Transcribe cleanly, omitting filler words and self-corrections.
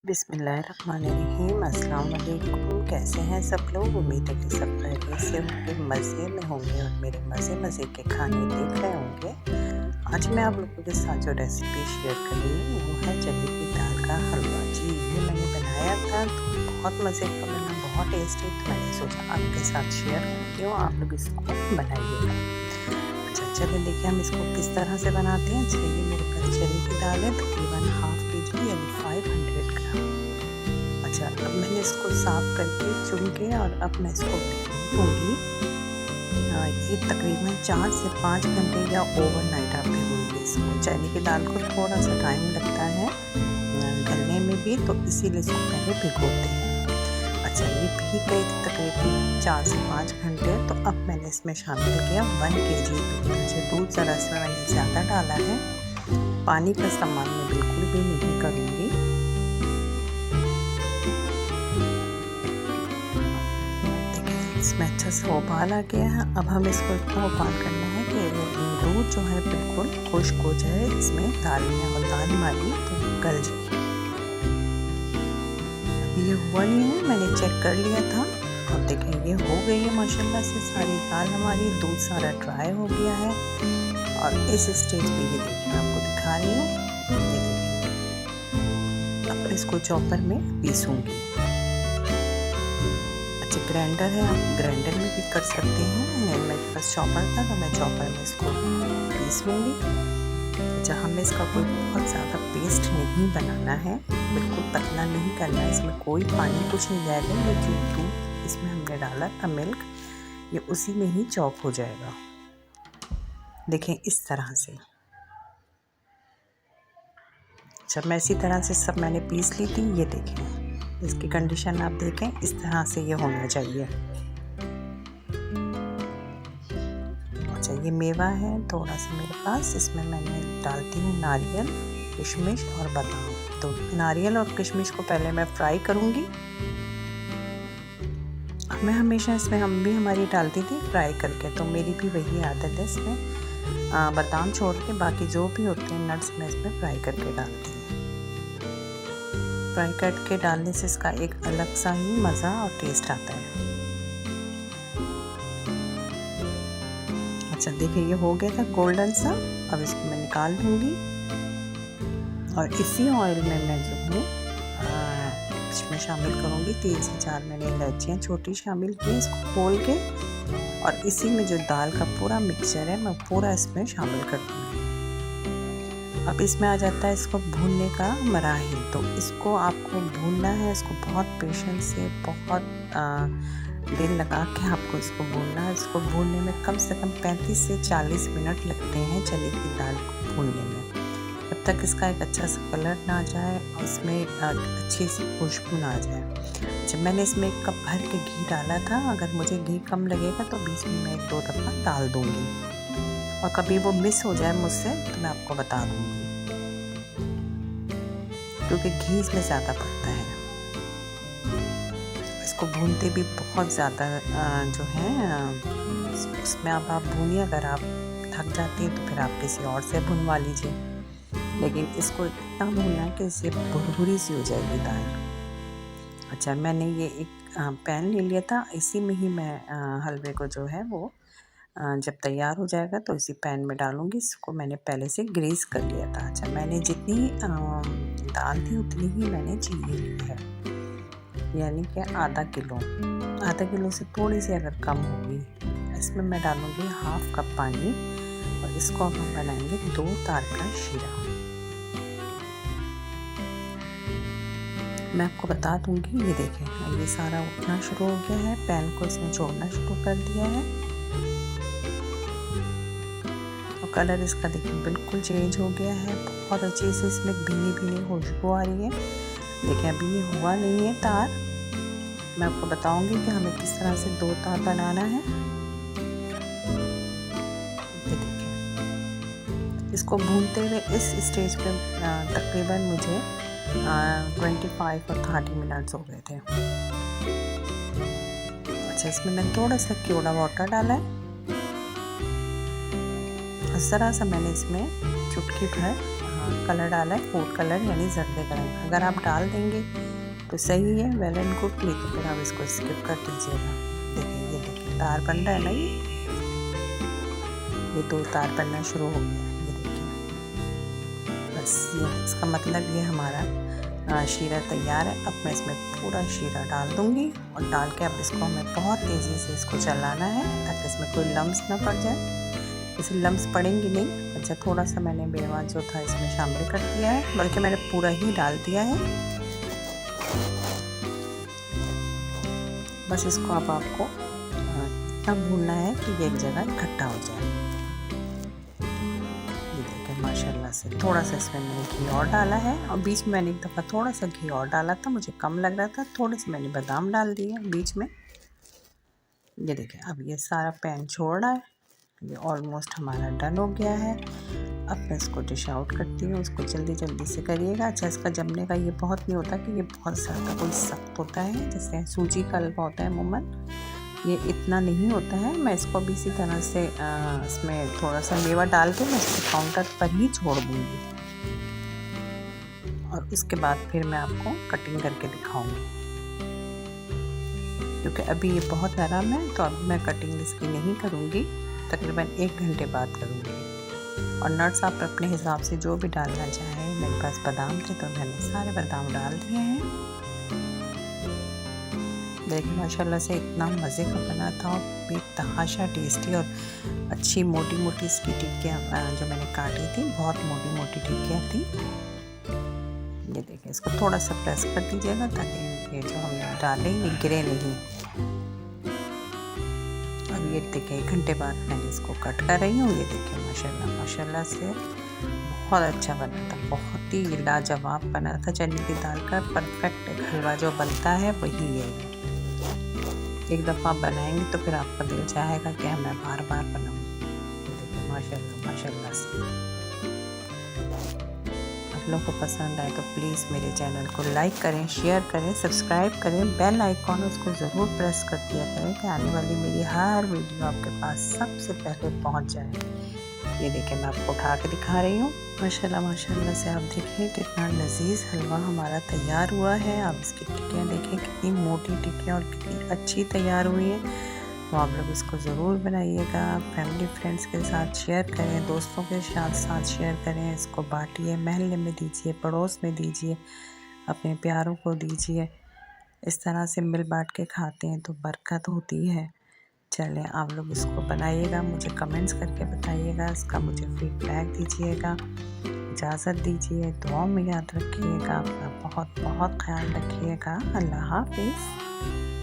बिस्मिल्लाहिर्रहमानिर्रहीम। अस्सलाम वालेकुम। कैसे हैं सब लोग? उम्मीद है कि सब खैरियत से होंगे, मज़े में होंगे और मेरे मज़े के खाने देख रहे होंगे। आज मैं आप लोगों के साथ जो रेसिपी शेयर कर रही हूँ वो है चने की दाल का हलवा। जी, ये मैंने बनाया था तो बहुत मज़े का बना, बहुत टेस्टी। तो मैंने सोचा आपके साथ शेयर करती हूँ, आप लोग इसको बनाइएगा। अच्छा, चलिए देखिए हम इसको किस तरह से बनाते हैं। चलिए, मेरे पास चने की दाल है तकरीबन हाफ kg यानी 500 ग्राम। अच्छा, अब मैंने इसको साफ़ करके चुन के और अब मैं इसको भिगोऊँगी। ये तकरीबन 4 से 5 घंटे या ओवरनाइट आप भिगोइए इसको। चने की दाल को थोड़ा सा टाइम लगता है गलने में भी, तो इसीलिए इसको पहले भिगोते हैं। अच्छा, ये भीग गई थी तकरीबन 4 से 5 घंटे। तो अब मैंने इसमें शामिल किया 1 kg दूध। अच्छा, दूध ज़रा इसमें मैंने ज़्यादा डाला है, पानी का इस्तेमाल मैं बिल्कुल भी नहीं करूँगी। देखिए इसमें अच्छा सा उबाल आ गया है। अब हम इसको इतना उबाल करना है कि दूध जो है बिल्कुल खुश्क हो जाए, इसमें दाल में और दाल हमारी तो गल जाए। ये हुआ नहीं है, मैंने चेक कर लिया था और देखें ये हो गई है माशाल्लाह से सारी दाल हमारी, दूध सारा ड्राई हो गया है। और इस स्टेज पे ये देखिए मैं आपको दिखा रही हूँ, ये देखिए अब इसको चॉपर में पीसूंगी। अच्छा, ग्राइंडर है, आप ग्राइंडर में भी कर सकते हैं। मेरे पास चॉपर था तो मैं चॉपर में इसको पीस लूँगी। अच्छा, हमें इसका कोई बहुत ज़्यादा पेस्ट नहीं बनाना है, बिल्कुल पतला नहीं करना है। इसमें कोई पानी कुछ नहीं जाएगा। ये जो दूध इसमें हमने डाला था मिल्क, ये उसी में ही चॉप हो जाएगा। देखें इस तरह से। अच्छा, मैं इसी तरह से सब मैंने पीस ली थी। ये देखें इसकी कंडीशन आप देखें, इस तरह से ये होना चाहिए। अच्छा, ये मेवा है थोड़ा सा मेरे पास, इसमें मैंने डालती हूँ नारियल, किशमिश और बादाम। तो नारियल और किशमिश को पहले मैं फ्राई करूँगी। मैं हमेशा इसमें हम भी हमारी डालती थी फ्राई करके, तो मेरी भी वही आदत है। इसमें बादाम छोड़ के बाकी जो भी होते हैं नट्स मैं इसमें फ्राई करके डालती हूँ। फ्राई करके डालने से इसका एक अलग सा ही मज़ा और टेस्ट आता है। अच्छा, देखिए ये हो गया था गोल्डन सा। अब इसको मैं निकाल लूँगी और इसी ऑयल में मैं जो हूँ इसमें शामिल करूँगी 3 से 4 मैंने इलायचियाँ छोटी शामिल की, इसको खोल के। और इसी में जो दाल का पूरा मिक्सचर है मैं पूरा इसमें शामिल कर दूँगी। अब इसमें आ जाता है इसको भूनने का मराहिल। तो इसको आपको भूनना है, इसको बहुत पेशेंस से, बहुत दिल लगा के आपको इसको भूनना है। इसको भूनने में कम से कम 35 से 40 मिनट लगते हैं चने की दाल को भूनने में, जब तक इसका एक अच्छा सा कलर ना आ जाए और इसमें अच्छी सी खुशबू ना आ जाए। जब मैंने इसमें 1 कप भर के घी डाला था, अगर मुझे घी कम लगेगा तो बीच में मैं 1-2 दफ़ा डाल दूँगी, और कभी वो मिस हो जाए मुझसे तो मैं आपको बता दूँगी, क्योंकि घी इसमें ज़्यादा पड़ता है। इसको भूनते भी बहुत ज़्यादा जो है इसमें अब आप भूनिए, अगर आप थक जाती हैं तो फिर आप किसी और से भुनवा लीजिए, लेकिन इसको इतना भूनना है कि इससे भुरभुरी सी हो जाएगी दाल। अच्छा, मैंने ये एक पैन ले लिया था, इसी में ही मैं हलवे को जो है वो जब तैयार हो जाएगा तो इसी पैन में डालूँगी। इसको मैंने पहले से ग्रीस कर लिया था। अच्छा, मैंने जितनी दाल थी उतनी ही मैंने चीनी ली है, यानी कि आधा किलो से थोड़ी सी अगर कम होगी। इसमें मैं डालूँगी 1/2 कप पानी और इसको अब हम बनाएंगे 2 तार का शीरा। मैं आपको बता दूंगी, ये देखें ये सारा उठना शुरू हो गया है, पैन को इसने छोड़ना शुरू कर दिया है और कलर इसका देखिए बिल्कुल चेंज हो गया है। बहुत अच्छी से इसमें भीनी भीनी खुशबू आ रही है। देखिए अभी ये हुआ नहीं है तार। मैं आपको बताऊंगी कि हमें किस तरह से 2 तार बनाना है। ये देखिए इसको भूनते हुए इस स्टेज पे तकरीबन मुझे 25 और 30 मिनट्स हो गए थे। अच्छा, इसमें मैंने थोड़ा सा केवड़ा वाटर डाला है और ज़रा सा मैंने इसमें चुटकी भर कलर डाला है, फूड कलर यानी जर्दे का रंग। अगर आप डाल देंगे तो सही है, वेल एंड गुड, नहीं तो फिर आप इसको स्किप कर दीजिएगा। देखिए ये देखिए तार बन रहा है ना, ये 2 तार बनना शुरू हो गया है, ये देखिए। बस ये इसका मतलब ये हमारा शीरा तैयार है। अब मैं इसमें पूरा शीरा डाल दूँगी और डाल के अब इसको हमें बहुत तेज़ी से इसको चलाना है ताकि इसमें कोई लम्स ना पड़ जाए। इसे लम्स पड़ेंगे नहीं। अच्छा, थोड़ा सा मैंने मेवा जो था इसमें शामिल कर दिया है, बल्कि मैंने पूरा ही डाल दिया है। बस इसको अब आपको इतना भूनना है कि ये एक जगह इकट्ठा हो जाए। ये देखिए माशाल्लाह से थोड़ा सा इसमें मैंने घी और डाला है, और बीच में मैंने एक दफ़ा थोड़ा सा घी और डाला था, मुझे कम लग रहा था, थोड़े से मैंने बादाम डाल दिए बीच में। ये देखिए अब ये सारा पैन छोड़ रहा है, ये ऑलमोस्ट हमारा डन हो गया है। अब मैं इसको डिश आउट करती हूँ, इसको जल्दी जल्दी से करिएगा। अच्छा, इसका जमने का ये बहुत नहीं होता कि ये बहुत ज़्यादा कोई सख्त होता है, जैसे सूजी का हलवा होता है अमूमन, ये इतना नहीं होता है। मैं इसको भी इसी तरह से इसमें थोड़ा सा मेवा डाल के मैं इसको काउंटर पर ही छोड़ दूँगी, और उसके बाद फिर मैं आपको कटिंग करके दिखाऊँगी। क्योंकि अभी ये बहुत नरम है तो अब मैं कटिंग इसकी नहीं करूँगी, तकरीबन 1 घंटे बाद करूँगी। और नट्स आप अपने हिसाब से जो भी डालना चाहें, मेरे पास बादाम थे तो मैंने सारे बादाम डाल दिए हैं। देखिए माशाल्लाह से इतना मज़े का बना था, और बेतहाशा टेस्टी और अच्छी मोटी मोटी इसकी टिक्कियाँ जो मैंने काटी थी, बहुत मोटी मोटी टिक्कियाँ थी। ये देखिए इसको थोड़ा सा प्रेस कर दीजिएगा ताकि ये जो हमने डाले ये गिरे नहीं। अब ये देखिए 1 घंटे बाद मैंने इसको कट कर रही हूँ। ये देखिए माशाल्लाह माशाल्लाह से बहुत अच्छा बना था, बहुत ही लाजवाब बना था। चने की दाल का परफेक्ट हलवा जो बनता है वही है। एक दफ़ा बनाएंगे तो फिर आपका दिल चाहेगा कि मैं बार बार बनाऊँ। ये देखिए माशाल्लाह माशाल्लाह से। आप लोगों को पसंद आए तो प्लीज़ मेरे चैनल को लाइक करें, शेयर करें, सब्सक्राइब करें, बेल आइकॉन उसको ज़रूर प्रेस कर दिया करें कि आने वाली मेरी हर वीडियो आपके पास सबसे पहले पहुंच जाए। ये देखिए मैं आपको उठा के दिखा रही हूँ। माशाल्लाह माशाल्लाह से आप देखिए कितना लजीज हलवा हमारा तैयार हुआ है। आप इसकी टिक्कियाँ देखिए कितनी मोटी टिक्कियाँ और कितनी अच्छी तैयार हुई है। तो आप लोग इसको ज़रूर बनाइएगा, फैमिली फ्रेंड्स के साथ शेयर करें, दोस्तों के साथ शेयर करें, इसको बांटिए, महल्ले में दीजिए, पड़ोस में दीजिए, अपने प्यारों को दीजिए। इस तरह से मिल बांट के खाते हैं तो बरकत होती है। चलें आप लोग इसको बनाइएगा, मुझे कमेंट्स करके बताइएगा, इसका मुझे फीडबैक दीजिएगा। इजाज़त दीजिए, दुआ में याद रखिएगा, अपना बहुत बहुत ख्याल रखिएगा। अल्लाह हाफिज़।